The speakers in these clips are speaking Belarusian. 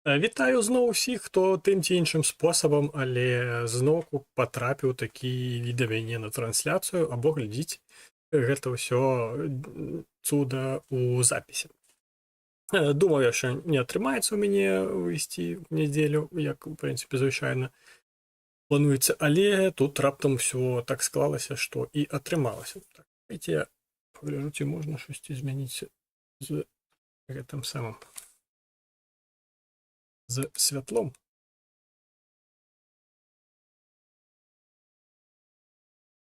Вітаю зноў усіх, хто тым ці іншым спосабам, але зноўку патрапіў такі да мяне на трансляцыю або глядзіць гэта ўсё цуда ў запісе. Думаў, яшчэ не атрымаецца ў мяне выйсці ў нядзелю, як у прынцыпе звычайна плануецца, але тут раптам усё так склалася, што і атрымалася. Так, давайте я пагляджу, ці можна штосьці змяніць з гэтым самым з святлом.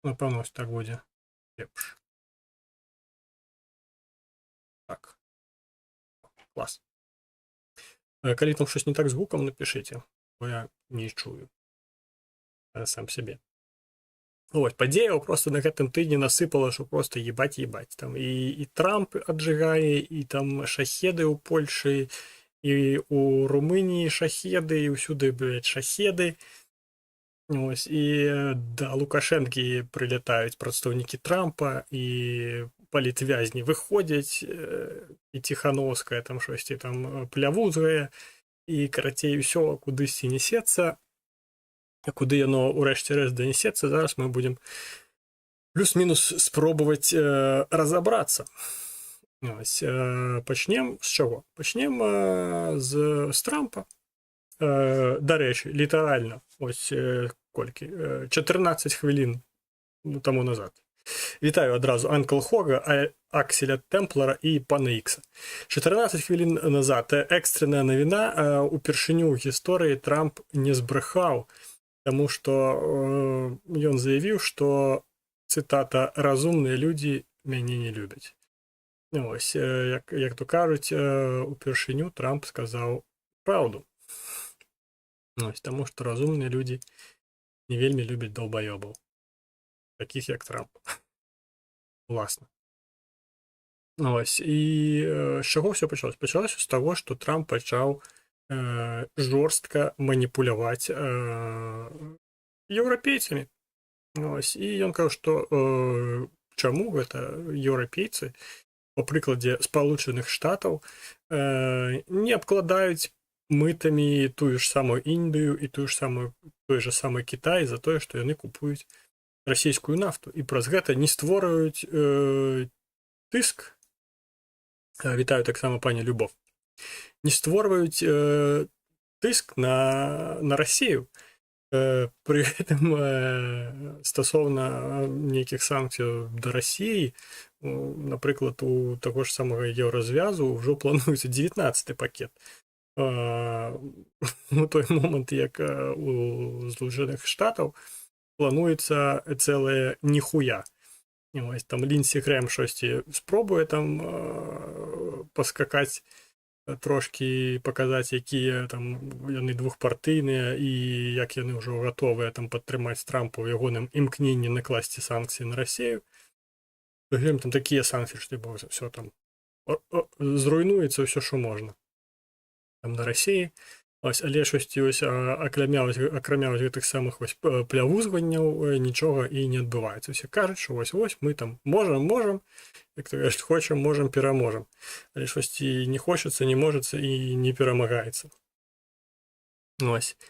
Напэўна, ось так будзе лепш. Так. Клас. Калі там щось не так з гуком, напишіть, бо я не чую сам себе. Ось, падзеяў просто на гэтым тыдні насыпала, што просто ебать. Там і Трамп аджыгае, і там шахеды ў Польшы, і у Румыніі шахеды, і ўсюды, блядь, шахеды. Ось, і да Лукашэнкі прылятаюць прадстаўнікі Трампа, і палітвязні выходзяць, і Ціхановская там штосьці там плявузгае, і карацей усё кудысьці несецца. Куды яно ўрэшце рэшт данесецца, зараз мы будзем плюс-мінус спробаваць разабрацца. Ось, пачнем з чаго? Пачнем з Трампа. Дарэчы, літаральна, ось колькі, 14 хвілін таму назад. Вітаю адразу Анкл Хога, Акселя Темплара і пана Ікса. 14 хвілін назад экстранная навіна, упершыню ў гісторыі Трамп не збрэхаў, таму што ён заявіў, што, цытата, «разумныя людзі мяне не любяць». Ось, як то кажуць, упершыню Трамп сказаў праўду. Ось, таму што разумныя людзі не вельмі любяць долбаёбаў, такіх як Трамп. Уласна. Ось, і з чаго ўсё пачалося? Пачалося з таго, што Трамп пачаў жорстка маніпуляваць еўрапейцамі. Ось, і ён кажа, што чаму гэта еўрапейцы, па прыкладзе Спалучаных Штатаў, не абкладаюць мытамі тую ж самую Індыю і той же самы Кітай за тое, што яны купуюць расійскую нафту, і праз гэта не створаюць тыск. Вітаю таксама пані Любов. Не створваюць тыск на Расію. Пры гэтым стасоўна нейкіх санкцыяў да Расіі, напрыклад, у таго ж самага еўразвязу ўжо плануецца 19-й пакет. У той момант, як у Злучаных Штатаў плануецца цэлае ніхуя. Там Лінсі Грэм штосьці спробуе там паскакаць, трошкі паказаць, якія там яны двухпартыйныя і як яны ўжо гатовыя там падтрымаць Трампа ў ягоным імкненні накласці санкцыі на Расію. Глядзім, там такія санкцыі, што ўсё там зруйнуецца ўсё, што можна там на Расіі. Ось, але штосьці акрамя гэтых самых плявузгванняў нічога і не адбываецца. Усе кажуць, што вось мы там можам, як то кажуць, хочам, можам, пераможам. Але штосьці не хочацца, не можацца і не перамагаецца. Ось.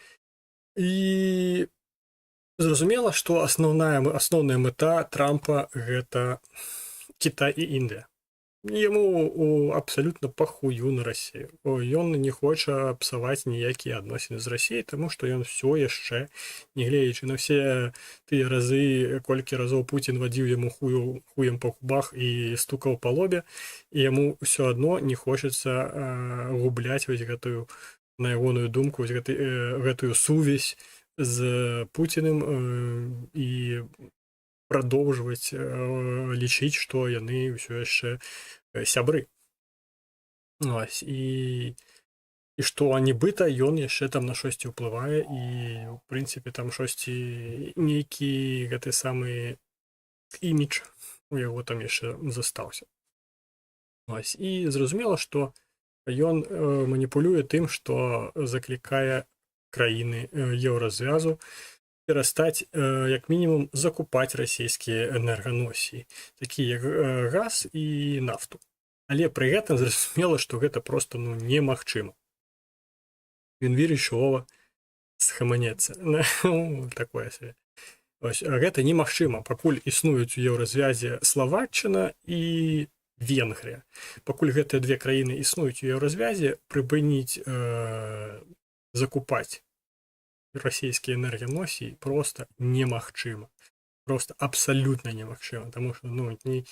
І зразумела, што асноўная мэта Трампа гэта Кітай і Індыя. Яму абсалютна пахую на Расію. Ён не хоча псаваць ніякія адносіны з Расіяй, таму што ён все яшчэ, нягледзячы на все тыя разы, колькі разоў Пуцін вадзіў яму хуем па губах і стукаў па лобе, і яму ўсё адно не хочацца губляць вось гэтую, на ягоную думку, гэтую сувязь з Пуціним і прадоўжваць лічыць, што яны ўсё яшчэ сябры. Ось, і што нібыта ён яшчэ там на штосьці ўплывае, і ў прынцыпе там штосьці, нейкі гэты самы імідж у яго там яшчэ застаўся. Ось, і зразумела, што ён маніпулюе тым, што заклікае краіны еўразвязу перастаць, як мінімум, закупаць расійскія энерганосіі, такія як газ і нафту. Але пры гэтым зразумела, што гэта проста немагчыма. Ён вірыць, што Вова схаманецца. Такое сабе. Гэта немагчыма, пакуль існуюць у еўразвязе Славаччына і Венгрыя. Пакуль гэтыя две краіны існуюць у еўразвязе, прыпыніць закупаць расійскія энергоносіі проста немагчыма. Просто абсалютна немагчыма, таму што ні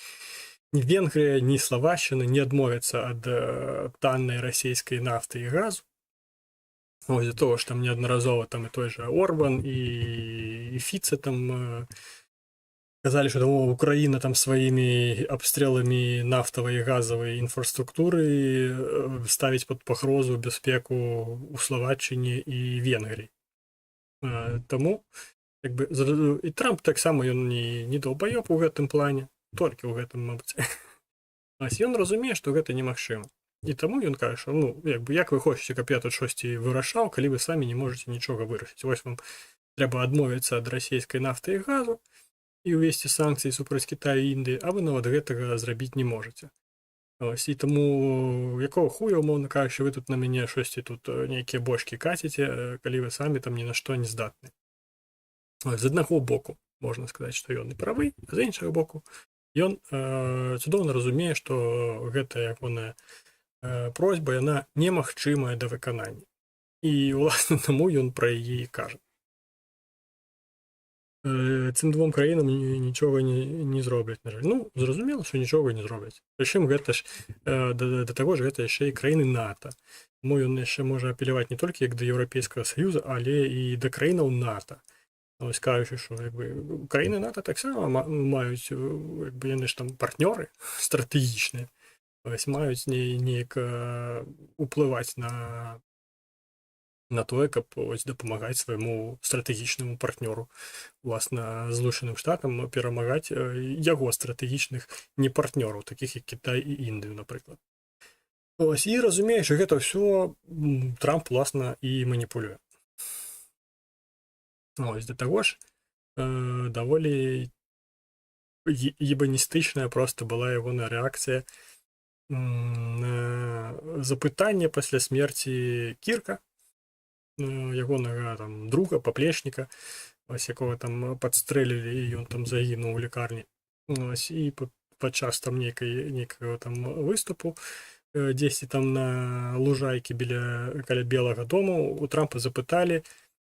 Венгрыя, ні Славаччына не адмовяцца ад таннай расійскай нафты і газу. З-за того ж там неаднаразова там і той же Орбан і Фіце там казалі, што Украіна там сваімі абстреламі нафтавай і газавай інфраструктуры ставіць пад пагрозу бяспеку ў Славаччыне і Венгрыі. Таму і Трамп таксама ён не долбаёб у гэтым плане, толькі ў гэтым, мабыць. Ён разумее, што гэта немагчыма. І таму ён кажа, што як вы хочаце, каб я тут штосьці вырашаў, калі вы самі не можаце нічога вырашыць. Вось вам трэба адмовіцца ад расійскай нафты і газу і ўвесці санкцыі супраць Кітаю і Індыі, а вы нават гэтага зрабіць не можаце. І таму якога хуя, умоўна кажучы, вы тут на мяне штосьці тут нейкія бочкі каціце, калі вы самі там ні на што не здатны. З аднаго боку можна сказаць, што ён і правы, а з іншага боку ён цудоўна разумее, што гэтая ягоная просьба, яна немагчымая да выканання. І, уласна, таму ён пра яе і кажа. Цим двом краінам нічога не зробляць, на жаль. Зразумела, што нічога не зробляць. Прычым гэта ж, да таго ж, гэта яшчэ і краіны НАТО. Таму ён яшчэ можа апеляваць не толькі як да Еўрапейскага Саюза, але і да краінаў НАТО. Скажучы, што краіны НАТО таксама маюць, яны ж там партнёры стратэгічныя, маюць неяк уплываць на тое, каб дапамагаць свайму стратэгічнаму партнёру, уласна, Злучаным Штатам перамагаць яго стратэгічных непартнёраў, такіх як Кітай і Індыю, напрыклад. І разумееш, гэта ўсё Трамп, уласна, і маніпулюе. Да таго ж, даволі ебаністычная проста была ягоная рэакцыя на запытанне пасля смерці Кірка, ягонага там друга, паплечніка, якога там падстрэлілі, і ён там загінуў у лікарні. І падчас там нейкага там выступу дзесьці там на лужайкі каля Белага дому у Трампа запыталі,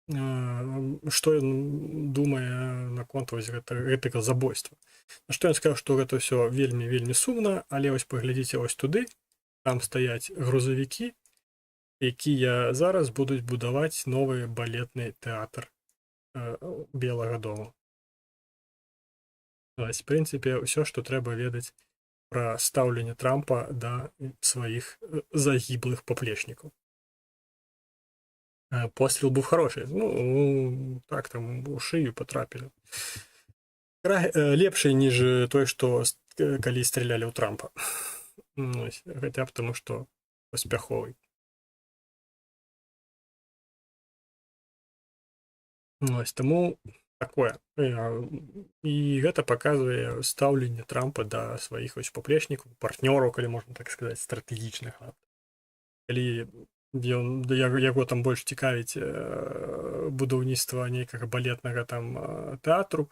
што ён думае наконт гэтага забойства. На што ён сказаў, што гэта ўсё вельмі сумна, але вось паглядзіце вось туды, там стаяць грузавікі, якія зараз будуць будаваць новы балетны тэатр Белага дома. В прынцыпе, ўсё, што трэба ведаць пра стаўленне Трампа да сваіх загіблых паплечнікаў. Пострел быў хороший. Так, там у шыю патрапілі. Лепший, ніж той, што калі стралялі ў Трампа. Хаця б таму, што паспяховы. Таму такое. І гэта паказвае стаўленне Трампа да сваіх паплечнікаў, партнёраў, калі можна так сказаць, стратэгічных. Калі яго там больш цікавіць будаўніцтва нейкага балетнага там тэатру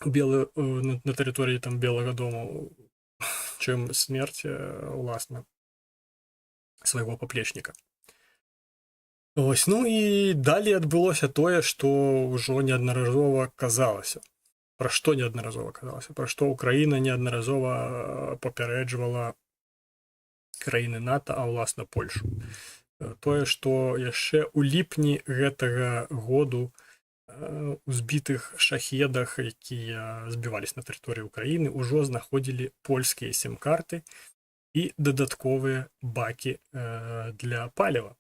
на тэрыторыі там Белага дому, чым смерць, уласна, свайго паплечніка. І далей адбылося тое, што ўжо неаднаразова казалася. Пра што неаднаразова казалася? Пра што Украіна неаднаразова папярэджвала краіны НАТО, а ўласна Польшу. Тое, што яшчэ ў ліпні гэтага году у збітых шахедах, якія збіваліся на тэрыторыі Украіны, ужо знаходзілі польскія сім-карты і дадатковыя бакі для паліва.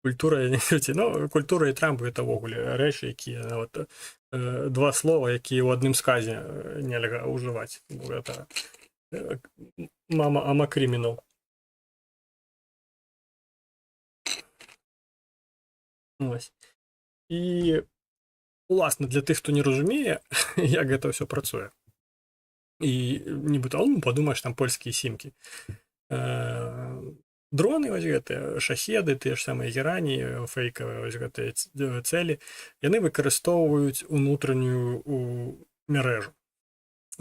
Культура і Трамп — гэта ўвогуле рэчы, якія два слова, якія ў адным сказе нельга ўжываць. Гэта мама ама крымінал. І, уласна, для тых, хто не разумее, як гэта ўсё працуе. І нібыта, падумаеш, там польскія сімкі. дроны вось гэтыя шахеды, тыя ж самыя герані, фэйкавыя вось гэтыя цэлі, яны выкарыстоўваюць унутраннюю мярэжу.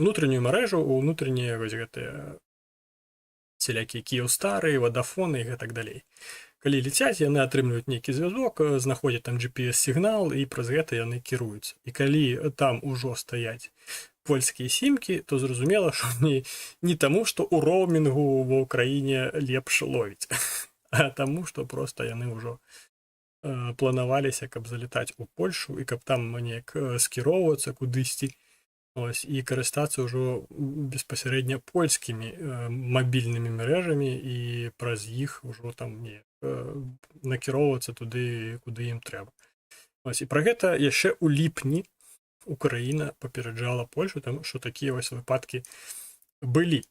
Унутраннюю мярэжу, унутраннія вось гэтыя сялякія Кіеўстары, вадафоны і гэтак далей. Калі летяць, яны атрымліваюць нейкі звязок, знаходзяць там GPS-сігнал і праз гэта яны кіруюцца. І калі там ужо стаяць польскія сімкі, то зразумела, што не таму, што ў роумінгу ва ўкраіне лепш ловіць, а таму, што проста яны ўжо планаваліся, каб залетаць у Польшу і каб там неяк скіроўвацца кудысьці, ось, і карыстацца ўжо беспасярэдня польскімі мабільнымі мережамі і праз іх ўжо там накіроўвацца туды, куды ім трэба. Ось, і пра гэта яшчэ ў ліпні Украіна папераджала Польшу, там, што такія вось выпадкі былі.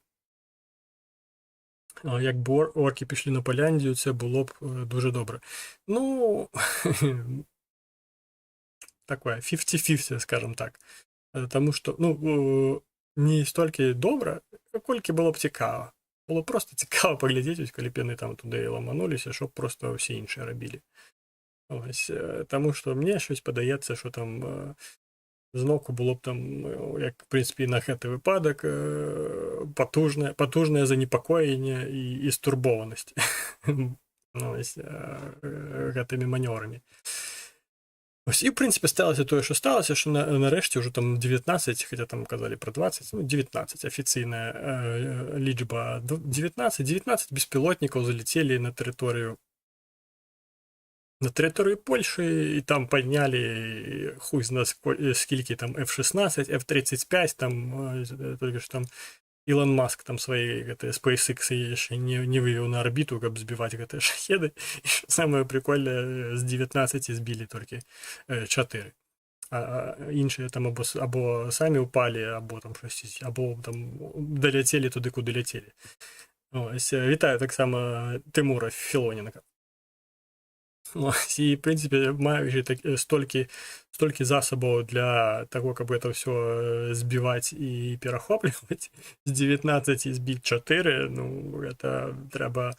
Як бы оркі пішлі на Паляндію, це було б дуже добре. Ну, такое 50-50, скажем так. Тому що, ну, не стільки добре, колькі було б цікаво. Було просто цікаво поглядіти, коли б яны там туди ламанулися, щоб просто всі інші робили. Ось, тому що мені щось подається, що там знову було б там, як, в принципі, на гэты випадок, потужне занепокоєння і стурбованість гэтымі манёврамі. Ось, і, в принципі, сталося тое, що сталося, що нарешті вже там 19, хоча там казали про 20, ну, 19, офіційна лічба 19 безпілотників залетіли на територію Польщі, і там підняли хуй з нас скільки там F-16, F-35, там, тільки ж там Ілон Маск там свої SpaceX ще не вивів на орбіту, каб збивати гэты шахеди. І що саме прикольне, з 19 збили тільки 4. А інші там або самі упали, або там щось, або там долетіли туди, куди летіли. Ось, вітаю так само Тимура Філоніна. І, в принципі, маючи стільки засобів для того, каб це все збивати і перехоплювати, з 19 збити 4, ну, це треба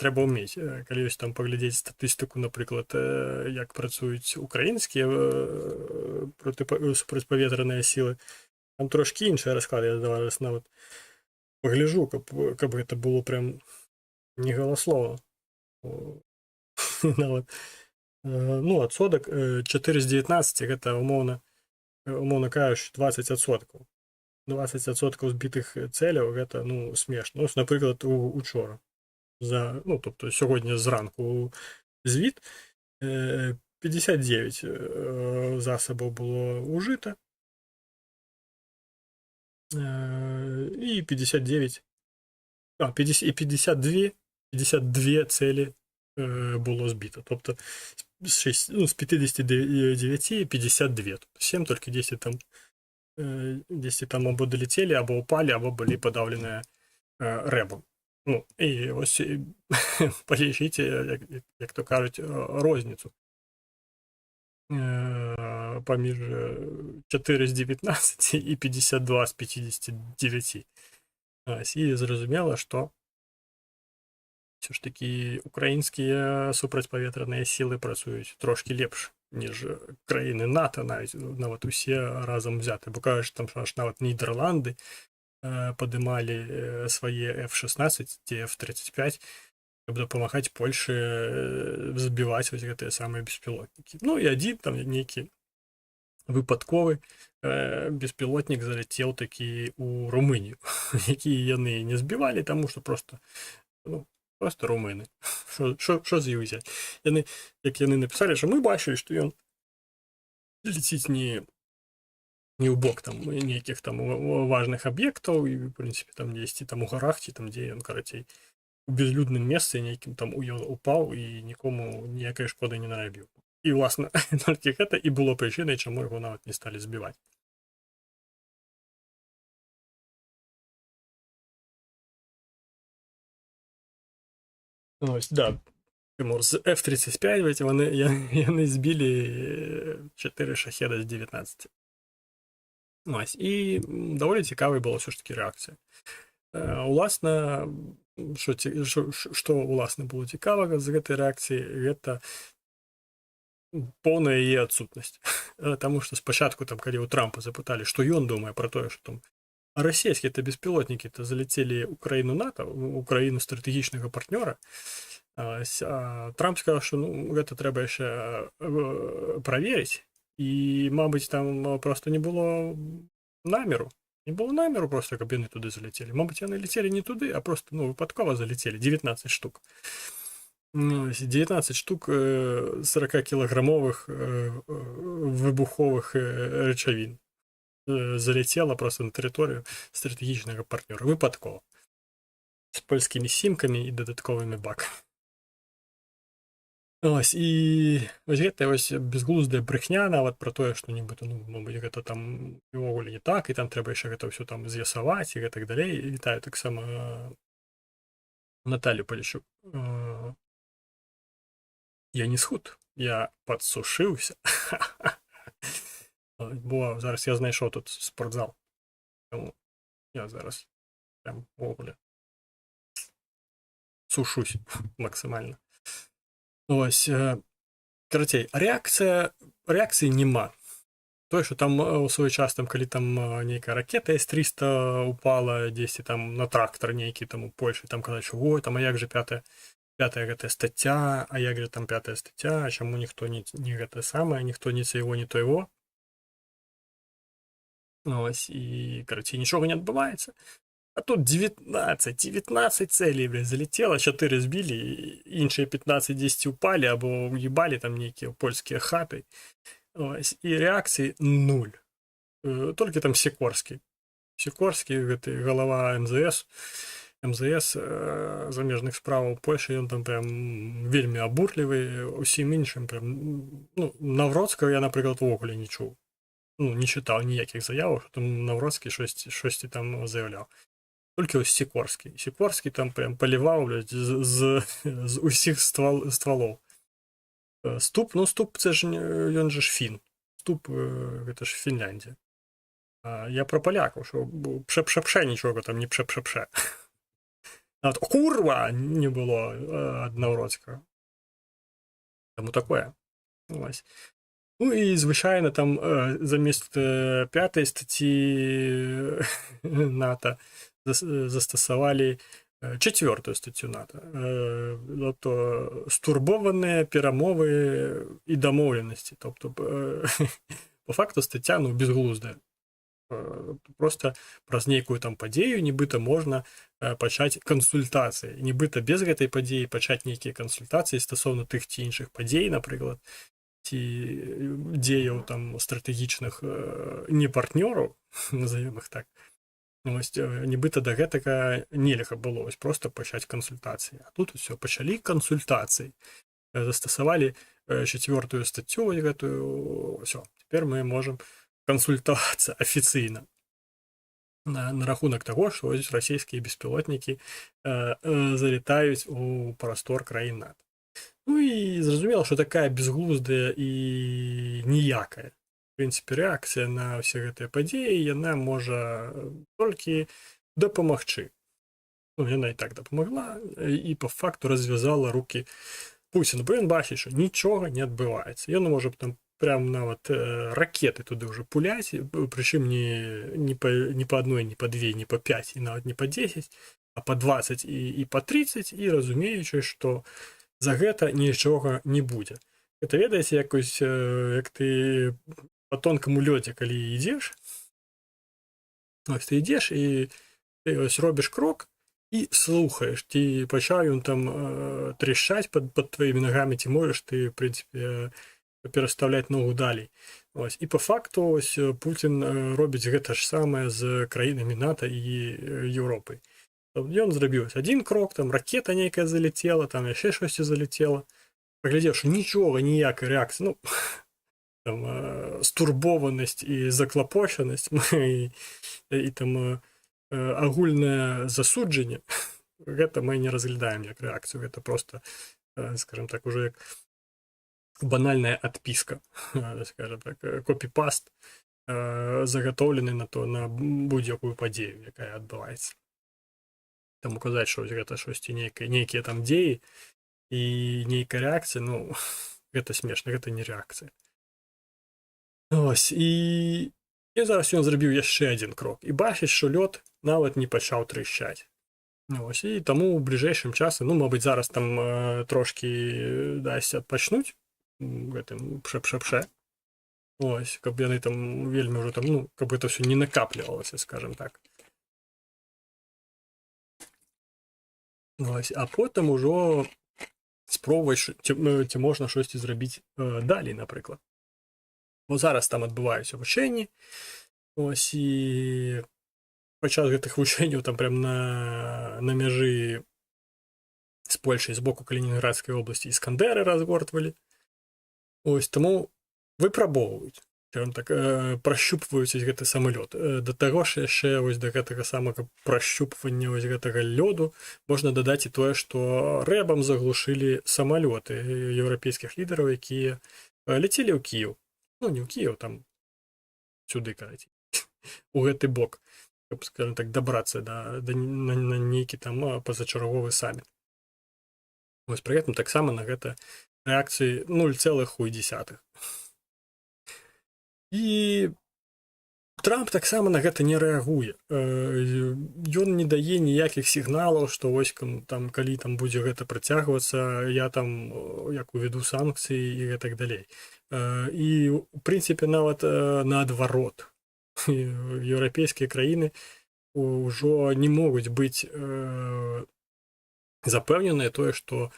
вміти. Коли ось там поглядіти статистику, наприклад, як працюють українські протиповітряні сили, там трошки інший розклад, я зараз навіть погляжу, каб це було прям не голословно. Ну, отсоток 4 з 19, гэта умоўна кажучы, 20%. 20% збитых цэляў, гэта, ну, смешна. Ось, напрыклад, учора. Ну, тобто, сьогодні зранку звіт 59 засобів було ужито. І 52 цілі було збито. Тобто з 59 52. Тобто 7, тільки 10 там або долетіли, або упали, або були подавлені ребом. Ну, і ось полічіть, як то кажуть, розницю поміж 4 з 19 і 52 з 59. Ось, і зрозуміло, що все ж таки українські супрацьпаветраныя сили працюють трошки лепш, ніж країни НАТО, навіть усі разом взяти. Бо кажуть, там аж навіть Нідерланди подимали свої F-16, ті F-35, щоб допомагати Польщі збивати ось ці самі безпілотники. Ну і один там некий випадковий безпілотник залетів таки у Румунію, які вони не збивали, тому що просто румыны. Що з їх взяти? Як вони написали, що ми бачили, що він летить не в бок там ніяких там важних об'єктів, і, в принципі, там десь там у горах, чи там, де він, коротше, у безлюдному місці ніяким там упав і нікому ніякої шкоди не наробив. І, власне, тільки це і було причиною, чому його навіть не стали збивати. Ось, да, Тимур, з F-35 вони збили 4 шахеда з 19. Ось, і доволі цікавою була все ж таки реакція. Власне, што ўласна было цікавага з гэтай рэакцыі, гэта поўная яе адсутнасць. Таму што спачатку там, калі ў Трампа запыталі, што ён думае пра тое, што там расійскія это беспілотнікі-то заляцелі ў краіну НАТО, у краіну стратэгічнага партнёра, Трамп сказаў, што ну, гэта трэба яшчэ праверыць, і, мабыць, там проста не было намеру. Не было намеру просто, каб яны туды заляцелі. Мабыць, яны ляцелі не туды, а просто ну, выпадкова заляцелі. 19 штук. 19 штук 40-кілаграмовых выбуховых рэчавін заляцела просто на тэрыторыю стратэгічнага партнёра. Выпадкова. З польскімі сімкамі і дадатковымі бакамі. Ось, і ось гэта ось безглуздая брехня нават пра тое, што нібыта, ну, мабыць, гэта там увогуле не так, і там трэба яшчэ гэта ўсё там з'ясаваць і гэтак далей. І вітаю таксама Наталью Поліщук. Я не схуд, я падсушыўся. Бо зараз я знайшоў тут спортзал. Таму я зараз прям увогуле сушусь максімальна. Ось, карацей, рэакцыі няма. Тое, што там у свой час, там, калі там нейкая ракета С-300 упала дзесьці там на трактор нейкі там у Польшы, там казаць, што ой, там, а як же пятая гэтая стацця, а як же там пятая стацця, чаму ніхто не гэта самае, ніхто не цайго, не тойго. Ось, і, карацей, нічога не адбываецца. А тут 19 цэлей, блядь, залетело, 4 збілі, іншыя 15 дзесьці упалі, або уебалі там нейкія польскія хаты. Ось, і рэакцыі 0. Толькі там Сікорскі. Сікорскі, гэты галава МЗС замежных справаў Польшы, ён там прям вельмі абурлівы, усім іншым прям, ну, Навроцкага я, напрыклад, увогуле не чуў. Ну, не чытаў ніякіх заяваў, што там Навроцкі шосьці там заяўляў. Толькі ось Сікорскі. Сікорскі там прям паліваў, блядь, з усіх ствалоў. Ступ, ну, Ступ, це ж, ён же ж фін. Ступ, гэта ж Фінляндія. Я про палякаў, що пше-пше-пше нічого там не пше-пше-пше. Нават курва не было ад Навроцкага. Таму такое. Ось. Ну і звычайна там замест 5-й статті НАТО застосовали 4-ю статтю НАТО. Тобто стурбовані перемови і домовленості. Тобто, по факту стаття, ну, безглузда. Просто праз нейкую там падзею нібыта можна пачаць кансультацыі. Нібыта без гэтай падзеі пачаць нейкія кансультацыі стасоўна тых ці іншых падзей, напрыклад, ці дзеяў там стратэгічных не партнёраў, назовем их так. Ось, нібыта да гэтага нельга было ось просто пачаць кансультацыі. А тут усё, пачалі кансультацыі. Застасавалі 4-ю статцю гэтую, ўсё. Цяпер мы можам кансультавацца афіцыйна на рахунак таго, што ось расійскія беспілотнікі залетаюць у прастор краін НАТО. Ну і зразумела, што такая безглуздая і ніякая. В прынцыпе, рэакцыя на ўсе гэтыя падзеі, яна можа толькі дапамагчы. Ну, яна і так дапамагла, і па факту развязала рукі Пуціну. Бо ён бачыць, што нічога не адбываецца. Ён можа там прям нават ракеты туды ўжо пуляць, прычым не па адной, не па две, не па 5, і нават не па 10, а па 20 і па 30, і разумеючы, што за гэта нічога не будзе. Гэта, ведаеце, як ты по тонкому лёдзе, калі ідзеш, ось ты ідзеш, і ты ось робіш крок, і слухаеш, ці пачаў ён там трещаць пад твоімі нагамі, ці можаш ты, в прынцыпе, пераставляць ногу далей. Ось. І па факту ось Пуцін робіць гэта ж самае з краінамі НАТО і Еўропай. Ён зрабіў адзін крок, там ракета нейкая залетела, там яшчэ штосьці залетела. Паглядзеўшы, нічога, ніякай рэакцыі, ну, там, стурбованасць і заклапочанасць, і там агульнае засуджанне, гэта мы не разглядаем як рэакцыю, гэта просто, скажем так, уже як банальная адпіска, скажем так, копі-паст, загатоўлены на будь-якую падзею, якая адбываецца. Таму казаць, што гэта штосьці нейкія там дзеі і нейкая рэакцыя, ну гэта смешна, гэта не рэакцыя. Ось, і зараз ён зрабіў яшчэ адзін крок і бачыць, што лёд нават не пачаў трышчаць. Ось, і таму ў бліжэйшым часе, ну мабыць зараз там трошкі дасць адпачнуць гэтым пшэ-пшэ-пшэ. Ось, каб яны там вельмі ўжо там, ну, каб гэта ўсё не накаплівалася, скажем так. Ось, а потым ужо спробаваць, ці можна штосьці зрабіць далей, напрыклад. Бо зараз там адбываюцца вучэнні, ось, і падчас гэтых вучэнняў там прям на мяжы з Польшай з боку Калінінградскай обласці іскандеры разгортвалі. Ось, таму выпрабоўваюць, так, пращупваюць гэты самалёт. Да таго ж яшчэ вось да гэтага самага пращупвання вось гэтага лёду можна дадаць і тое, што рэбам заглушылі самалёты еўрапейскіх лідараў, якія ляцелі ў Кіеў. Ну, не ў Кіеў, там сюды, карацей, у гэты бок, каб, скажем так, дабрацца на нейкі там пазачарговы саміт. Вось пры гэтым таксама на гэта рэакцыі 0,1. І Трамп таксама на гэта не рэагуе. Ён не дае ніякіх сігналаў, што вось там, калі там будзе гэта працягвацца, я там як уведу санкцыі і гэтак далей. І, у прынцыпе, нават наадварот. Еўрапейскія краіны ўжо не могуць быць запэўненыя тое, што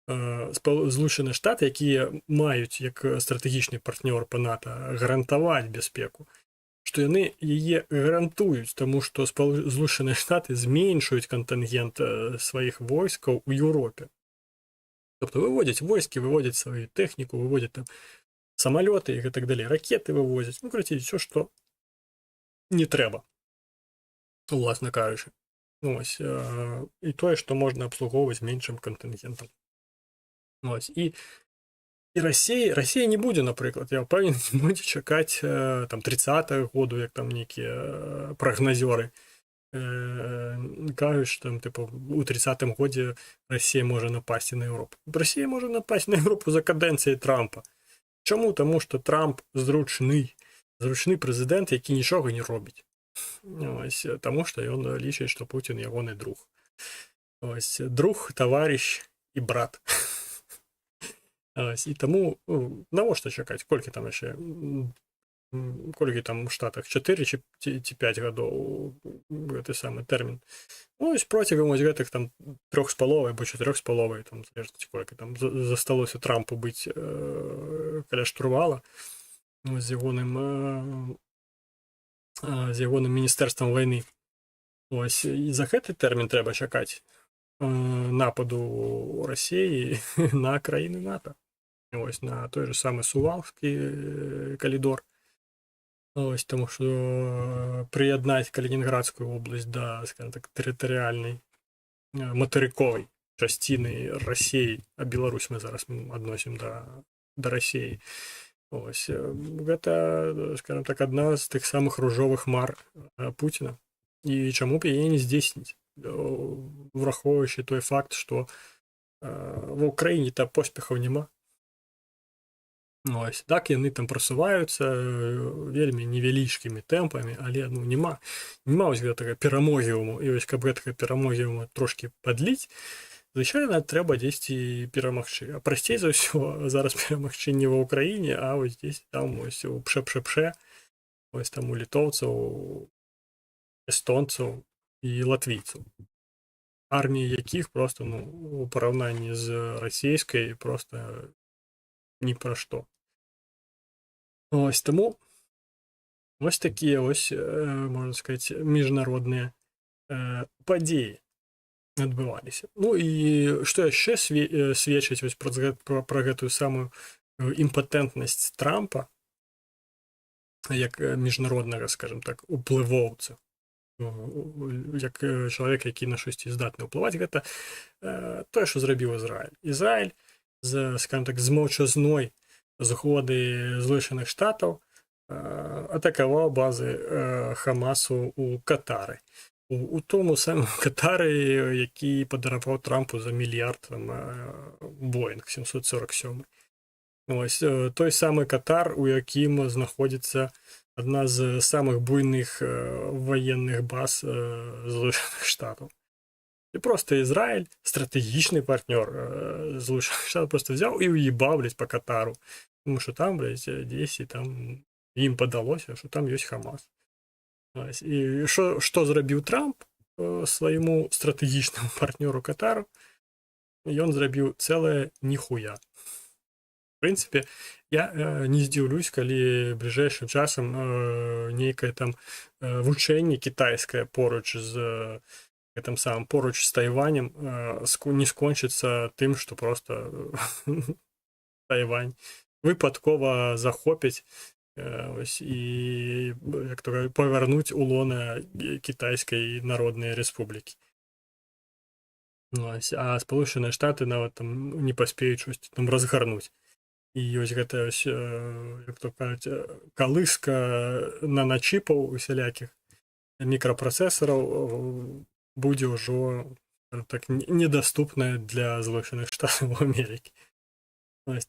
Злучаныя Штаты, якія маюць як стратэгічны партнёр па НАТО гарантаваць бяспеку, што яны яе гарантуюць, таму што Злучаныя Штаты зменшуюць кантынгент сваіх войскаў у Еўропе. Тобто выводзяць войскі, выводзяць сваю тэхніку, выводзяць там самалёты і гэтак далей, ракеты вывозяць, ну, карацей, усё, што не трэба, уласна кажучы. Ось, і тое, што можна абслугоўваць меншым кантынгентам. Ось, і Расія не будзе, напрыклад, я ўпэўнены, не будзе чакаць там 30-х году, як там нейкія прагназёры кажуць, што там, типу, у 30-м годзе Расія можа напасці на Еўропу. Расія можа напасці на Еўропу за кадэнцыяй Трампа. Чаму? Таму што Трамп зручны прэзідэнт, які нічога не робіць. Ось, таму што ён лічыць, што Пуцін ягоны друг. Ось, друг, таварыш і брат. І таму навошта чакаць, колькі там яшчэ, колькі там у Штатах, 4 ці 5 гадоў гэты самы тэрмін. Ось процягам вось гэтых там 3,5 або 4,5, там залежна колькі там засталося Трампу быць каля штурвала з ягоным міністэрствам вайны. Ось, і за гэты тэрмін трэба чакаць нападу Расіі на краіны НАТО. Ось, на той же самы Сувалскі калідор. Ось, таму што прыяднаць Калінінградскую вобласць да, скажем так, тэрытарыяльнай матэрыковай часціны Расіі, а Беларусь мы зараз адносім да Расіі. Ось, гэта, скажем так, адна з тых самых ружовых мар Пуціна. І чаму б яе не здзейсніць? Врахоўваючы той факт, што ва ўкраіне-то поспехаў няма. Ось, так яны там прасуваюцца вельмі невялічкімі тэмпамі, але ну няма вось гэтага перамогіуму, і вось каб гэтага перамогіуму трошкі падліць, звычайна трэба дзесьці перамагчы. А прасцей за ўсё зараз перамагчы не ва ўкраіне, а вось дзесь там вось у пшэ-пшэ-пшэ, вось там у літоўцаў, эстонцаў і латвійцаў. Арміі якіх проста, ну, у параўнанні з расійскай проста ні пра што. Ось, таму вось такія вось, можна сказаць, міжнародныя падзеі адбываліся. Ну і што яшчэ сведчыць вось пра гэтую самую імпатэнтнасць Трампа як міжнароднага, скажем так, уплывоўца, як чалавек, які на штосьці здатны ўплываць, гэта тое, што зрабіў Ізраіль. Ізраіль скажем так, з маўчазной згоды Злучаных Штатаў атакаваў базы Хамасу ў Катары. у тому самому Катарі, який подарував Трампу за мільярд там, Боїнг 747. Ось той самий Катар, у яким знаходиться одна з самих буйних воєнних баз Сполучених Штатів. І просто Ізраїль, стратегічний партнер Сполучених Штатів, просто взяв і уїбав, блядь, по Катару. Тому що там, блядь, десь там їм подалося, що там є Хамас. Ось. І що зробив Трамп своєму стратегічному партнеру Катару? І він зробив ціле ніхуя. В принципі, я не здивлюсь, коли ближайшим часом нейкае там вучэнне кітайскае поруч з Тайванем не скончыцца тым, што просто Тайвань выпадкова захопяць і як то павярнуць у лона Кітайскай Народнай Рэспублікі. А Сполучаныя Штаты нават там не паспеюць штосьці там разгарнуць. І ёсць гэта, як то кажуць, калыска наначіпаў усялякіх мікрапрацэсараў будзе ўжо так недаступная для Злучаных Штатаў Амерыкі.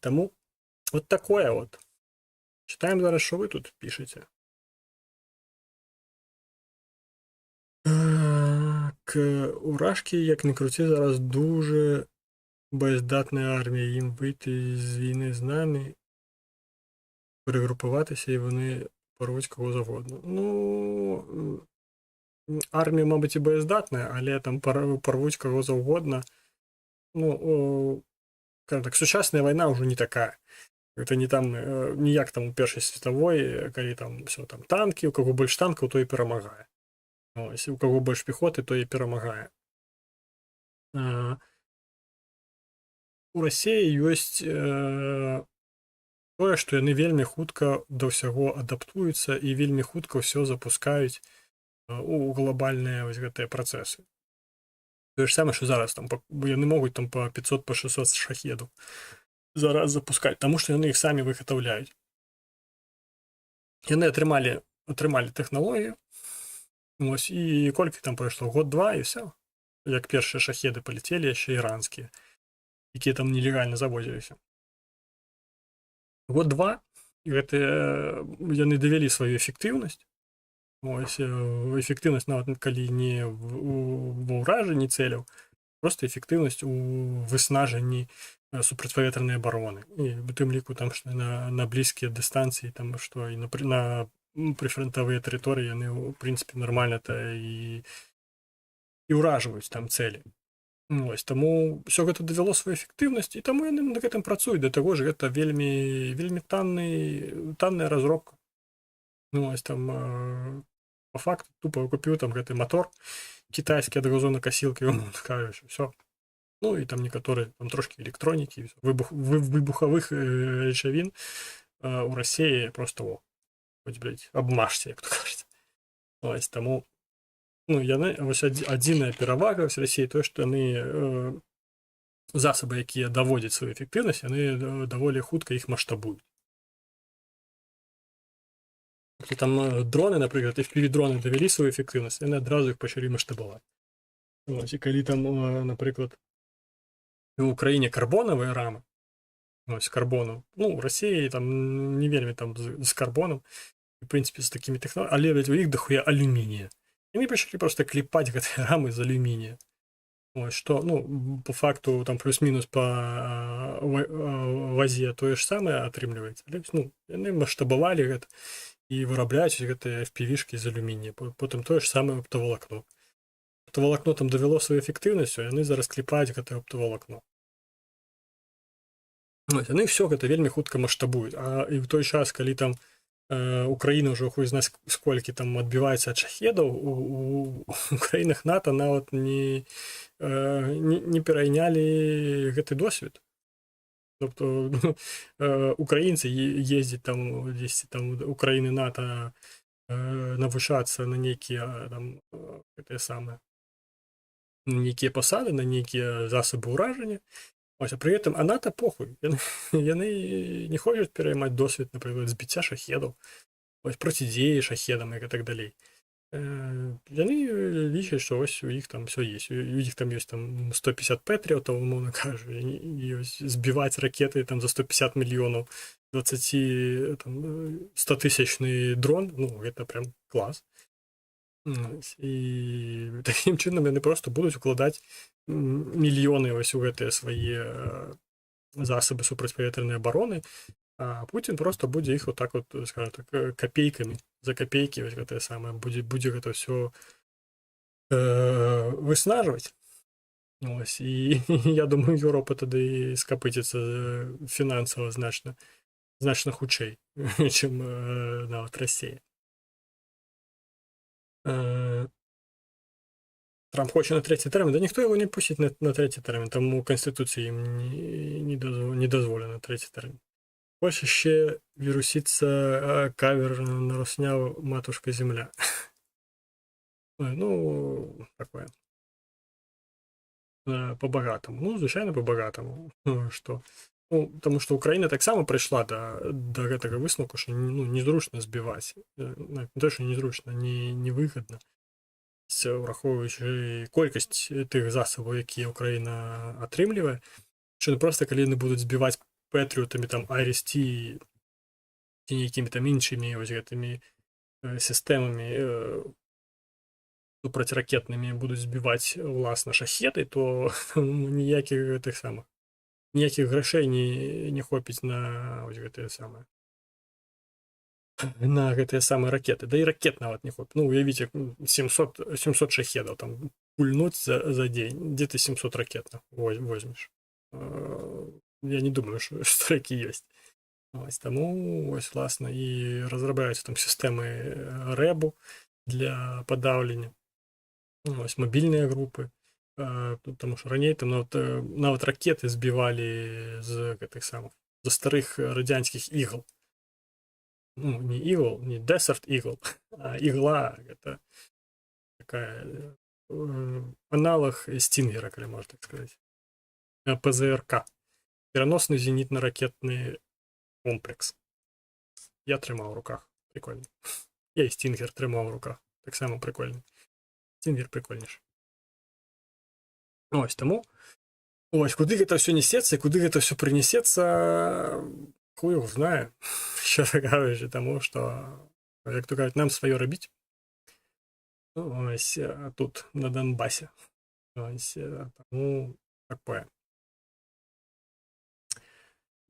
Таму вот такое вот. Читаем зараз, що ви тут пишете. Урашки, як не круті, зараз дуже боєздатна армія. Їм вийти з війни з нами, перегрупуватися, і вони порвуть кого завгодно. Ну, армія, мабуть, і боєздатна, але там порвуть кого завгодно. Ну, так, сучасна війна вже не така. Это не там, не як там у Першій світової, коли там все, там танки, у кого більше танків, то і перемагає. Ось, у кого більше піхоти, то і перемагає. У Росії ёсць тое, што яны вельмі хутка да ўсяго адаптуюцца і вельмі хутка ўсё запускаюць у глобальныя вось гэтыя працэсы. Тое ж самае, што зараз там яны могуць там по 500, по 600 шахедаў зараз запускаць, таму што яны іх самі выгатаўляюць. Яны атрымалі тэхналогію, ось, і колькі там прайшло, год-два, і все. Як першыя шахеды паляцелі, яшчэ іранскія, якія там нелегальна завозіліся. Год-два, і гэтыя яны давялі сваю эфектыўнасць. Ось, эфектыўнасць нават калі не ва ўражанні цэляў, просто эфектыўнасць у выснажанні супрацьпаветранай абароны. І у тым ліку там што на блізкія дыстанцыі, там што і на прыфрантавыя тэрыторыі яны ў прынцыпе нармальна-то і ўражваюць там цэлі. Ось, таму ўсё гэта давяло сваю эфектыўнасць, і таму яны над гэтым працуюць. Да таго ж гэта вельмі танная разробка. Ну, ось там по факту тупо купіў там гэты мотор кітайскі ад газонакасілкі, кажучы, все. Ну і там некаторыя там трошкі электронікі, выбухавых рэчавін у Расіі просто хоць, блядь, абмажце, як то кажуць. Ось, таму ну, яны, вось адзіная перавага вось Расіі, тое, што яны засабы, якія даводзяць сваю эфектыўнасць, яны даволі хутка іх маштабуюць. Там дроны, напрыклад, FPV-дроны давялі сваю эфектыўнасць, яны адразу іх пачалі маштабаваць. Ось, і калі там, напрыклад, у Украіне карбонавыя рамы, ось, карбону, ну, у Расіі там не вельмі там з карбонам, в прынцыпе, з такімі тэхналогіямі, але ведь у іх дахуя алюмінія. Яны пачалі просто клепаць гэтыя рамы з алюмінія. Ось, што, ну, по факту, там плюс-мінус по вазе тое ж самае атрымліваецца. Але, ну, яны маштабавалі гэта і вырабляюць гэтыя FPV-шкі з алюмінія. Потым тое ж самае оптавалакно. Оптавалакно там давяло сваю эфектыўнасць, яны зараз клепаюць гэтае оптавалакно. Яны ўсё гэта вельмі хутка маштабуюць. А і ў той час, калі там Украіна ўжо хуй знаць сколькі там адбіваецца ад шахедаў, у краінах НАТО нават не перайнялі гэты досвед. Тобто украінцы ездзяць там дзесьці там у краіны НАТО навучацца на нейкія там гэтыя самыя нейкія пасады, на нейкія засабы ўражання. Ось, а при этом НАТО похуй. Яны не хочуць пераймаць досвед, напрыклад, збіцця шахедаў, ось, процідзеі шахедам і так далей. Яны лічаць, што вось у іх там все есть. У іх там ёсць там 150 пэтріотаў, умоўна кажу, і ось збіваць ракеты там за 150 мільёнаў 20 там, 100-тысячны дрон, ну гэта прям клас. І такім чынам яны просто будуць укладаць мільёны вось у гэтыя свае засобы супрацьпаветранай абароны, а Путін просто будзе іх вот так вот, скажем так, копейкамі, за копейкі вось гэтае самае, будзе гэта ўсё выснажваць. Ось, і я думаю, Еўропа тады скапыціцца фінансава значна хутчэй, чым нават Расія. Трамп хоче на третій термін, да ніхто його не пустить на третій термін, там у Конституції їм не дозволено третій термін. Польща ще віруситься кавер на Росняву «Матушка Земля». Ну, такое. По-багатому. Ну, звичайно, по-багатому. Что? Ну, тому що Україна так само прийшла до гэтага висновку, що ну, незручно збивати. Не те, що незручно, невигідно. Враховуючи колькість тих засобів, які Україна отримлює, що не просто коли вони будуть збивати патріотами, там, IRIS-T і якими там іншими ось гэтими системами протиракетними будуть збивати, власне, шахеди, то ніяких тих самих, ніяких грошей не хопить на ось гэтые самые. На гэтыя самыя ракеты, да і ракет нават не хопіць. Ну, уявіце, 700 шахедаў там пульнуць за дзень, дзе ты 700 ракет возьмеш? Я не думаю, што такі ёсць. Ось, таму, ось, власна, і разрабляюцца там сістэмы рэбу для падаўлення. Ось, мабільныя групы, таму што раней там нават ракеты збівалі з гэтых самых, з старых радзянскіх ігл. Ну, не Eagle, не Desert Eagle, а игла, это такая аналог Стингера, коли можно так сказать. ПЗРК. Переносный зенитно-ракетный комплекс. Я тримав в руках. Прикольно. Я и Стингер тримав в руках. Так само прикольно. Стингер прикольніше. Ось тому. Ось, куди гэта все несется, і куди гэта все принесется, хуй його знає. Щиро кажучи, тому що, як то кажуть, нам своє робіть. Ось тут, на Донбасі. Ось, тому таке.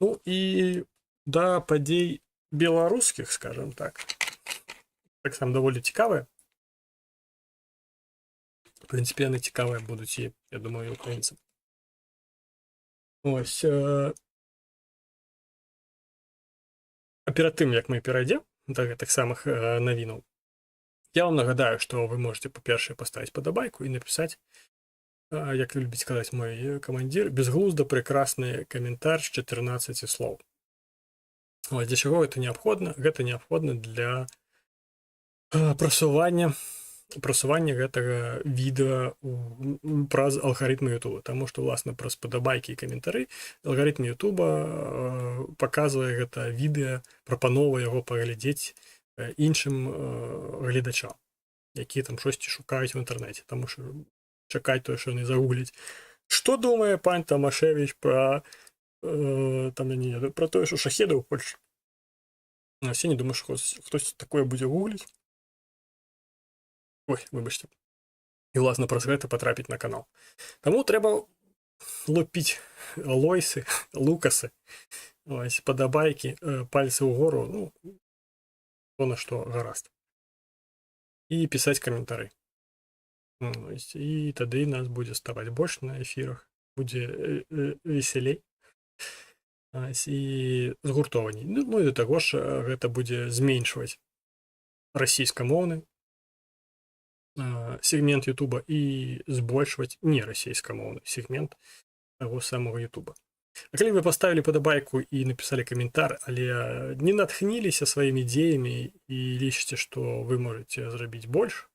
Ну і до подій білоруських, скажімо так. Так само доволі цікаве. В принципі, вони цікаві будуть і, я думаю, і українцям. Ось. А перед тым, як мы перайдзем да гэтых самых навінаў, я вам нагадаю, што вы можете, па-першае, паставіць падабайку і напісаць, як любіць сказаць мой камандзір, безглузда прекрасны каментар з 14 слоў. Ось, для чаго гэта неабходна? Гэта неабходна для прасування гэтага відэа праз алгарытмы YouTube, таму што, власна, праз падабайкі і каментары алгарытм YouTube паказвае гэта відэа, прапановвае яго паглядзець іншым гледачам, якія там штосьці шукаюць в інтэрнэце, таму што чакаць тое, што яны загугляць. Што думае пан Тамашевіч пра тое, што шахеды ў Польшчы? Я не думаю, што хтось такое будзе гугліць. Ой, выбачце. І, власна, праз гэта патрапіць на канал. Таму трэба лупіць лойсы, лукасы, ось, падабайкі, пальцы ўгору, ну, то на што гаразд. І пісаць каментары. Ось, і тады нас будзе ставаць больш на эфірах, будзе весялей. Ось, і згуртованей. Ну, і да таго ж гэта будзе зменшваць расійскамоўны сегмент Ютуба і збольшваць нерасійскамоўны сегмент таго самого Ютуба. А калі вы паставілі падабайку і напісалі каментар, але не натхніліся сваімі ідзеямі і лічыце, што вы можаце зрабіць больш,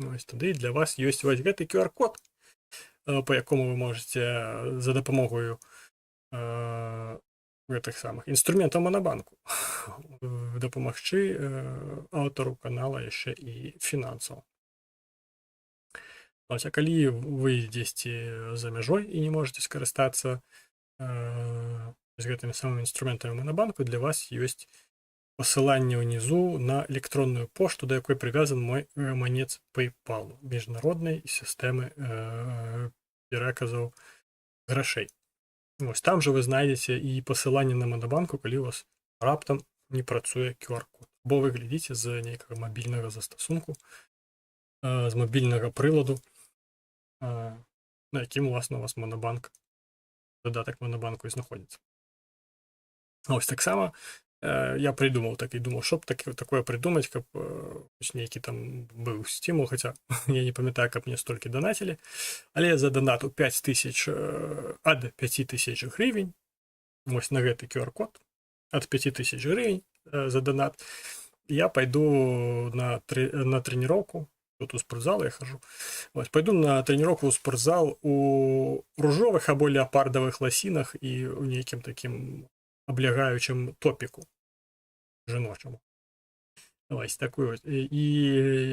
ось, тады для вас ёсць вось гэты QR-код, па якому вы можаце за дапамогою гэтых самых інструментаў Манабанку дапамагчы аўтару канала яшчэ і фінансава. А калі вы дзесьці за мяжой і не можете скарыстацца з гэтымі самымі інструментамі Монобанку, для вас ёсць пасыланне ўнізу на электронную пошту, да якой прывязан мой гаманец PayPal, міжнароднай сістэмы пераказаў грашэй. Вось там жа вы знайдзеце і пасыланне на Монобанку, калі у вас раптам не працуе QR-код. Бо вы глядзіце з нейкага мабільнага застасунку, з мабільнага прыладу, на якім уласна у вас Монобанк, дадатак Монобанку і знаходзіцца. Ось таксама я придумаў так і думаў, што б такое придумаць, каб нейкі там быў стимул, хаця я не памятаю, каб мне столькі данацілі, але за донату 5000 ад 5000 гривень, вось на гэты QR-код, ад 5000 гривень за донат, я пойду на тренировку. Тут у спортзал я хожу. Ось, пойду на тренировку у спортзал у ружовых або леопардовых лосінах і у нейкім таким облягаючым топіку жіночому. Ось такую. І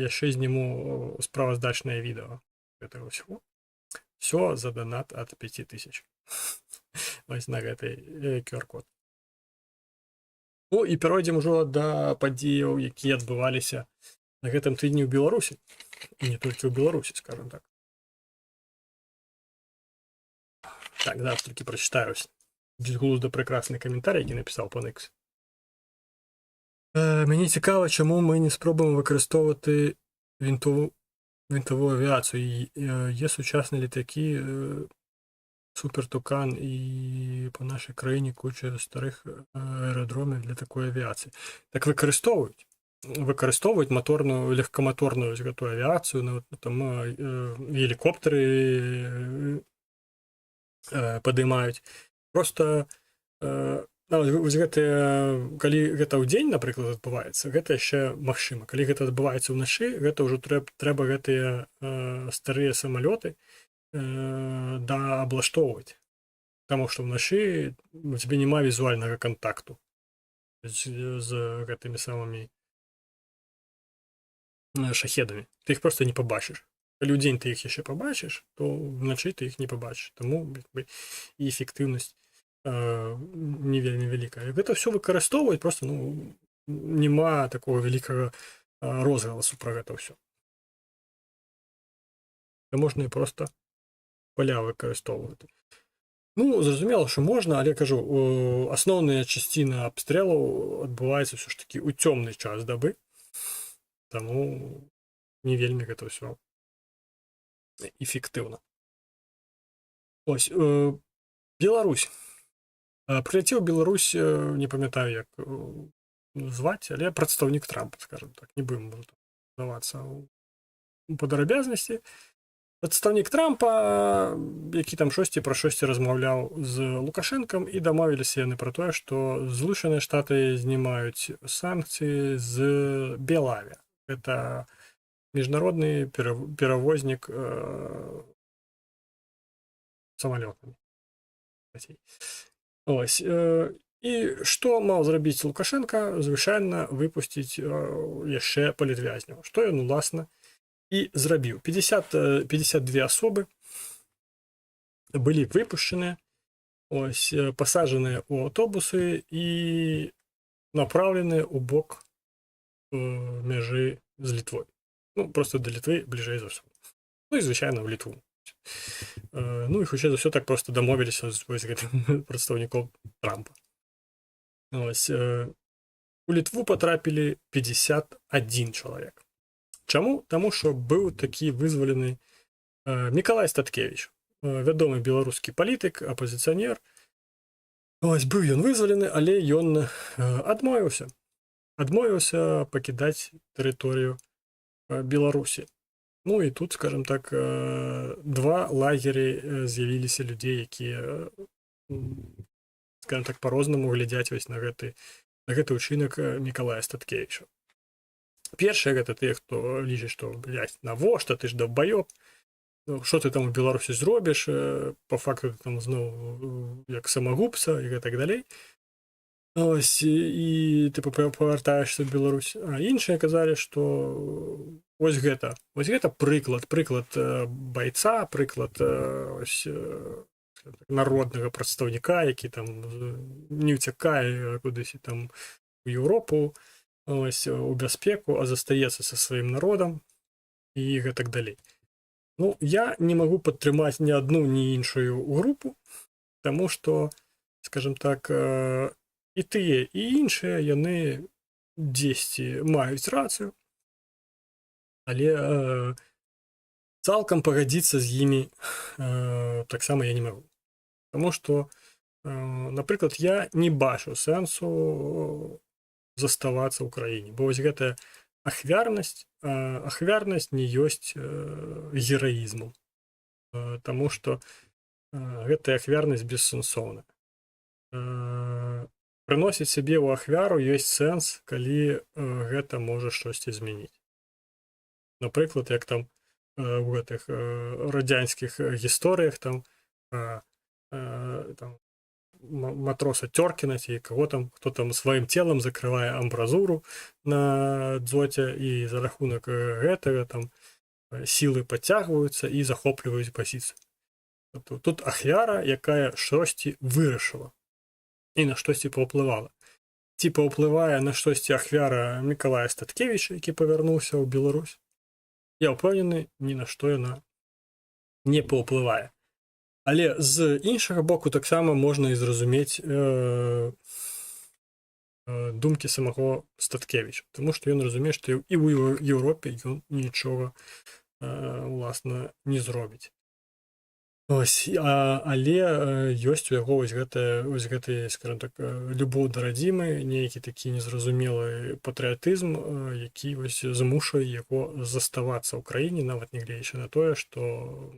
яшчэ зніму справаздачнае відео гэтага ўсяго. Все за донат ад 5000. Ось на гэты QR-код. Ну і перайдзем ужо да падзеяў, якія адбываліся на гэтым тыдні ў Беларусі. І не толькі ў Беларусі, скажем так. Так, зараз толькі прачытаю безглузда прекрасны каментарый, які напісаў пан Ікс. Мені цікаво, чому ми не спробуємо використовувати винтову авіацію. Є сучасні літаки, Супер Тукан і по нашій країні куча старих аеродромів для такої авіації. Так використовують. Використовують моторну, легкомоторну таку авіацію, там гелікоптери падымаюць. Просто ось гэта, калі гэта ў дзень, напрыклад, адбываецца, гэта яшчэ магчыма. Калі гэта адбываецца ўначы, гэта ўжо трэба гэтыя старыя самалёты дааблаштоўваць. Таму што ўначы у цябе няма візуальнага кантакту з гэтымі самымі шахедамі. Ты іх проста не пабачыш. Калі ў дзень ты іх яшчэ пабачыш, то ўначы ты іх не пабачыш. Таму і эфектыўнасць не вельмі вялікая. Гэта ўсё выкарыстоўваць, проста няма такого вялікага розгаласу пра гэта ўсё. Можна і проста паля выкарыстоўваць. Зразумела, што можна, але кажу, асноўная часціна абстрэлаў адбываецца ўсё ж такі ў цёмны час дабы, таму не вельмі гэта ўсё эфектыўна. Ось, Беларусь. Прыляцеў Беларусь, не памятаю, як зваць, але прадстаўнік Трампа, скажем так, не будем давацца у падрабязнасці. Прадстаўнік Трампа, які там пра шосьці размаўляў з Лукашэнкам, і дамовіліся яны пра тое, што Злучаныя Штаты знімаюць санкцыі з Белаві. Гэта міжнародны перавознік самалётамі. Ось. І што маў зрабіць Лукашенка? Звычайна выпусціць яшчэ палітвязняў. Што ён, уласна, і зрабіў. 52 асобы былі выпушчаныя, ось, пасаджаныя ў аўтобусы і направленыя ў бок мяжы з Літвой. Просто да Літвы бліжэй за ўсё. І, звычайна, ў Літву. І хутчэй за ўсё так проста дамовіліся з гэтым прадстаўніком Трампа. Ось, у Літву патрапілі 51 чалавек. Чаму? Таму што быў такі вызвалены Мікалай Статкевіч, вядомы беларускі палітык, апазіцыянер. Ось, быў ён вызвалены, але ён адмовіўся пакідаць тэрыторыю Беларусі. І тут, скажем так, два лагеры з'явіліся людзей, якія, скажем так, па-рознаму глядзяць вось на гэты ўчынак Мікалая Статкевіча. Першае, гэта тыя, хто лічыць, што, навошта, ты ж даўбаёб, што ты там у Беларусі зробіш, па факту ты там зноў як самагубца і гэтак далей. Ось, і типу повертаєшся в Білорусь. А інші казали, що ось гэта прыклад байца, прыклад ось народнага прадстаўніка, які там не ўцякае кудысь там у Еўропу, ось у бяспеку, а застаецца са сваім народам і гэтак далей. Ну, я не магу падтрымаць ні адну, ні іншую групу, таму што, скажем так, і тыя, і іншыя, яны дзесьці маюць рацыю, але цалкам пагадзіцца з імі таксама я не магу. Таму што, напрыклад, я не бачу сэнсу заставацца ў краіне, бо вось гэтая ахвярнасць не ёсць гераізму, таму што гэтая ахвярнасць бессэнсоўная. Прыносіць сябе ў ахвяру ёсць сэнс, калі гэта можа штосьці змяніць. Напрыклад, як там у гэтых радзянскіх гісторыях там матроса Тёркіна ці каго там, хто там сваім целам закрывае амбразуру на дзоце, і за рахунак гэтага там сілы падцягваюцца і захопліваюць пазіцыю. Тут ахвяра, якая штосьці вырашыла і на штосьці паўплывала. Ці паўплывае на штосьці ахвяра Мікалая Статкевіча, які павярнуўся ў Беларусь? Я ўпэўнены, ні на што яна не паўплывае. Але з іншага боку таксама можна і зразумець думкі самого Статкевіча, тому што ён разумее, што і ў Еўропе ён нічога уласна не зробіць. Ось, але ёсць у яго вось гэты, скажем так, любоў да радзімы, нейкі такі незразумелы патрыятызм, які вось змушае яго заставацца ў краіне, нават нягледзячы на тое, што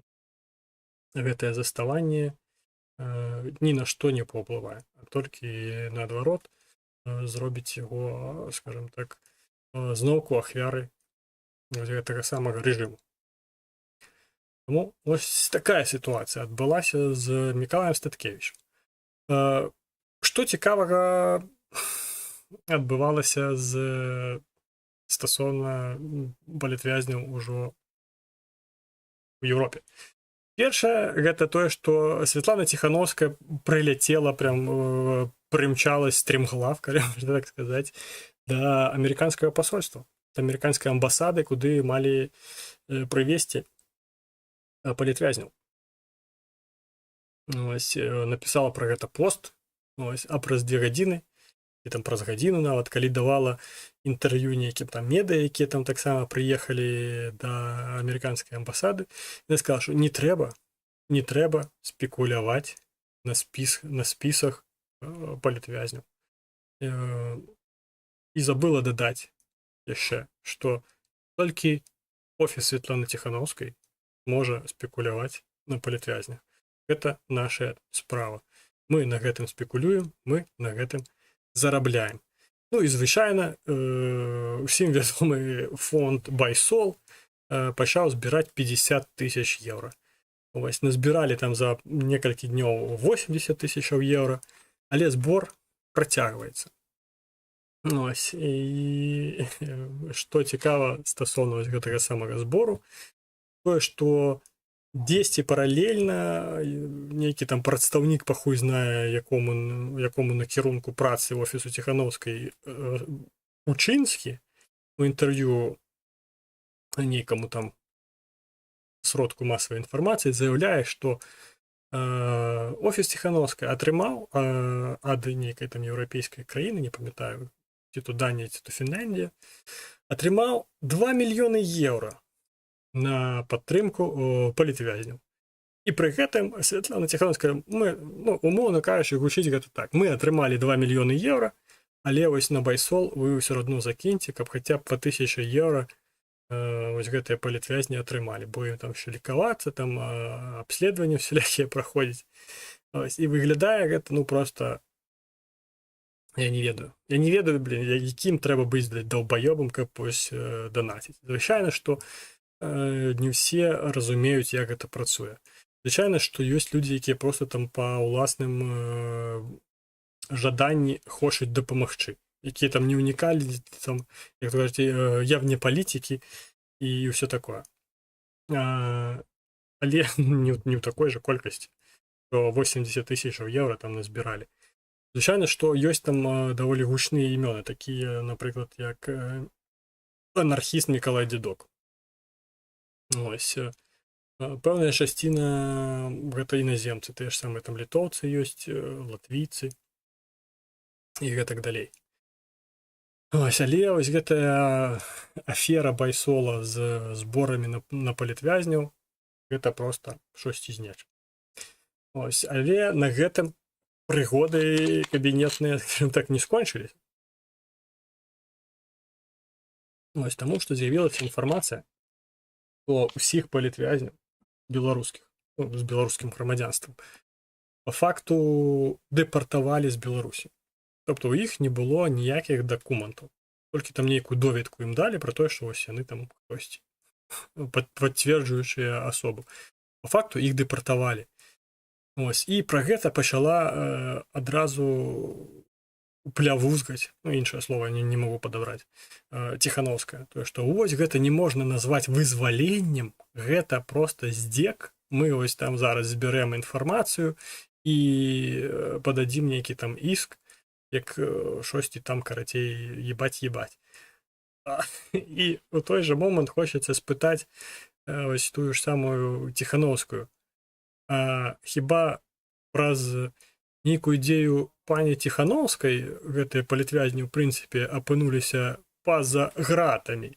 гэтае заставанне ні на што не паўплывае, а толькі наадварот зробіць яго, скажем так, зноўку ахвяры гэтага самага рэжыму. Тому ось такая сітуацыя адбылася з Мікалаем Статкевічам. Што цікавага адбывалася стасоўна палітвязняў ужо ў Еўропе? Першае, гэта тое, што Святлана Ціхановская прыляцела, прям прымчалась стремглав, калі можна так сказаць, да амерыканскага пасольства, да амерыканскай амбасады, куды малі прывезці палітвязняў. Напісала пра гэта пост, а праз 2 гадзіны, і там праз гадзіну нават, калі давала інтэрв'ю нейкім там медыа, якія там таксама прыехалі да амерыканскай амбасады, яна сказала, што не трэба спекуляваць на спісах палітвязняў. І забыла дадаць яшчэ, што толькі офіс Святланы Ціхановскай можа спекуляваць на палітвязнях. Гэта наша справа. Мы на гэтым спекулюем, мы на гэтым зарабляем. Ну і звычайна усім вядомы фонд Байсол пачаў збіраць 50 000 еўра. Вось назбіралі там за некалькі днёў 80 000 еўра, але збор працягваецца. Ось, і што цікава стасоўна гэтага самага збору, тое, што дзесьці паралельна нейкі там прадстаўнік, пахуй знае, якому накірунку працы офісу Ціхановскай Учынскі, у інтэрв'ю нейкаму там сродку масавай інфармацыі заяўляе, што офіс Ціхановскай атрымаў ад нейкай там еўрапейскай краіны, не памятаю, ці то Данія, ці то Фінляндія, атрымаў 2 мільёны еўра на падтрымку палітвязняў. І пры гэтым Святлана Ціхановская, умоўна кажучы, гучыць гэта так. Мы атрымалі 2 мільёны еўра, але вось на Байсол вы ўсё адно закіньце, каб хаця б па 1000 еўра вось гэтыя палітвязні атрымалі, бо ім там ще лікавацца, там абследаванні всялякія праходзіць. І выглядае гэта, просто я не ведаю. Я не ведаю, якім трэба быць даўбаёбам, каб вось данаціць. Звычайна, што не ўсе разумеюць, як гэта працуе. Звычайна, што ёсць людзі, якія проста там па ўласным жаданні хочуць дапамагчы, якія там не ўнікалі, там, як кажуць, я вне палітыкі і ўсё такое. Але не ў такой жа колькасці, то 80 000 еўра там назбіралі. Звычайна, што ёсць там даволі гучныя імёны, такія, напрыклад, як анархіст Мікалай Дзядок. Ось. Пэўная часціна гэта іназемцы, тыя ж самыя там літоўцы ёсць, латвійцы і гэтак далей. Ось, але ось гэтая афера Байсола з зборамі на палітвязняў, гэта проста штосьці з нечым. Ось, але на гэтым прыгоды кабінетныя, скажем так, не скончыліся. Ось, таму што з'явілася інфармацыя, што ўсіх палітвязняў беларускіх, з беларускім грамадзянствам, па факту дэпартавалі з Беларусі. Тобто у іх не было ніякіх дакументаў. Толькі там нейкую довідку ім далі пра тое, што вось яны там хтосьці, пацверджуючыя асобу. Па факту іх дэпартавалі. Ось, і пра гэта пачала адразу плявузгаць, ну, іншае слова не магу падабраць, Ціхановская. Тое, што вось гэта не можна назваць вызваленнем, гэта проста здзек. Мы вось там зараз збярэм інфармацыю і пададзім нейкі там іск, як шосьці там, карацей, ебаць. І у той жа момант хочацца спытаць ось тую ж самую Ціхановскую. Хіба праз нейкую ідзею пані Ціхановскай гэтыя палітвязні, ў прынцыпе, апынуліся па-за гратамі?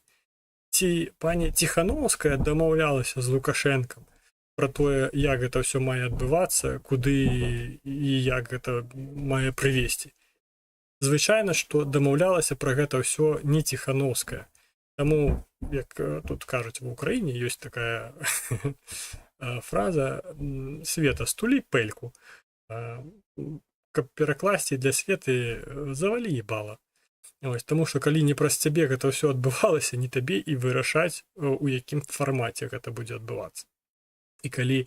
Ці пані Ціхановская дамаўлялася з Лукашэнкам пра тое, як гэта ўсё мае адбывацца, куды і як гэта мае прывесці? Звычайна, што дамаўлялася пра гэта ўсё не Ціхановская. Таму, як тут кажуць, в Украіне ёсць такая фраза «Света, стулі пэльку». Каб перакласці для Светы, завалі ебала. Ось, таму што калі не праз цябе гэта ўсё адбывалася, не табе і вырашаць, у якім фармаце гэта будзе адбывацца. І калі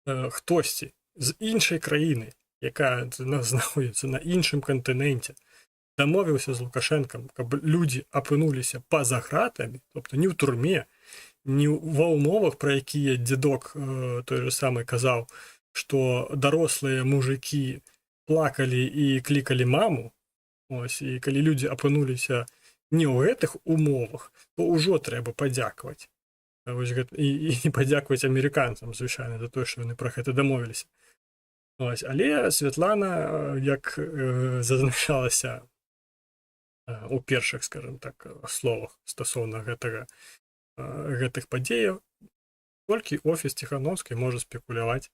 хтосьці з іншай краіны, якая знаходзіцца на іншым кантыненце, дамовіўся з Лукашэнкам, каб людзі апынуліся па-за гратамі, тобто не ў турме, не ва ўмовах, пра якія дзядок той же самы казаў, што дарослыя мужыкі плакалі і клікалі маму, ось, і калі людзі апынуліся не ў гэтых умовах, то ўжо трэба падзякаваць. І падзякаваць амерыканцам, звычайна, за тое, што яны пра гэта дамовіліся. Ось, але Святлана, як зазначалася у першых, скажем так, словах стасоўна гэтых падзеяў, толькі офіс Ціхановскай можа спекуляваць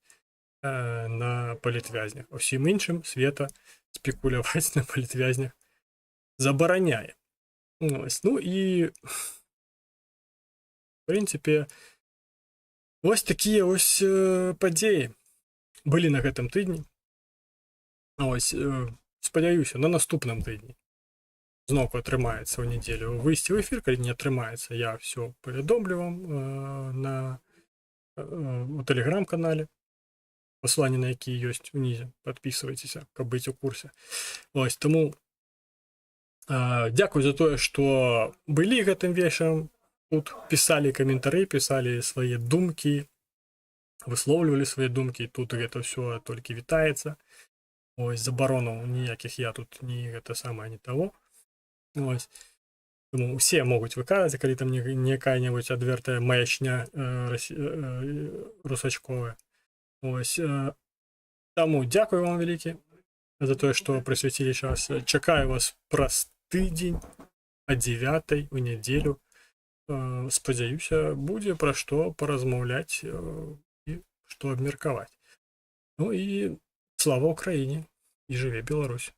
на палітвязнях. Усім іншым Света спекуляваць на палітвязнях забараняе. Ось, ну і в прынцыпе вось такія вось падзеі былі на гэтым тыдні. Ось, спадзяюся, на наступным тыдні зноўку атрымаецца ў нядзелю выйсці ў эфір, калі не атрымаецца, я ўсё паведомлю вам у тэлеграм-канале, пасланне на які ёсць унізе, падпісвайцеся, каб быць у курсе. Ось, таму дзякуй за тое, што былі гэтым вечарам, тут пісалі каментары, пісалі свае думкі, выслоўлівалі свае думкі, тут гэта ўсё толькі вітаецца. Ось, забаронаў ніякіх я тут ні гэта самае, ні таго. Ось. Тому усе могуць выказаць, калі там якая-небудзь адвертая маячня русачковая. Ось. Таму дзякую вам вялікі за тое, што прысвяцілі час. Чакаю вас праз тыдзень о 9 у нядзелю. Спадзяюся, будзе пра што паразмаўляць і што абмеркаваць. Ну і слава Ўкраіне, і жыве Беларусь.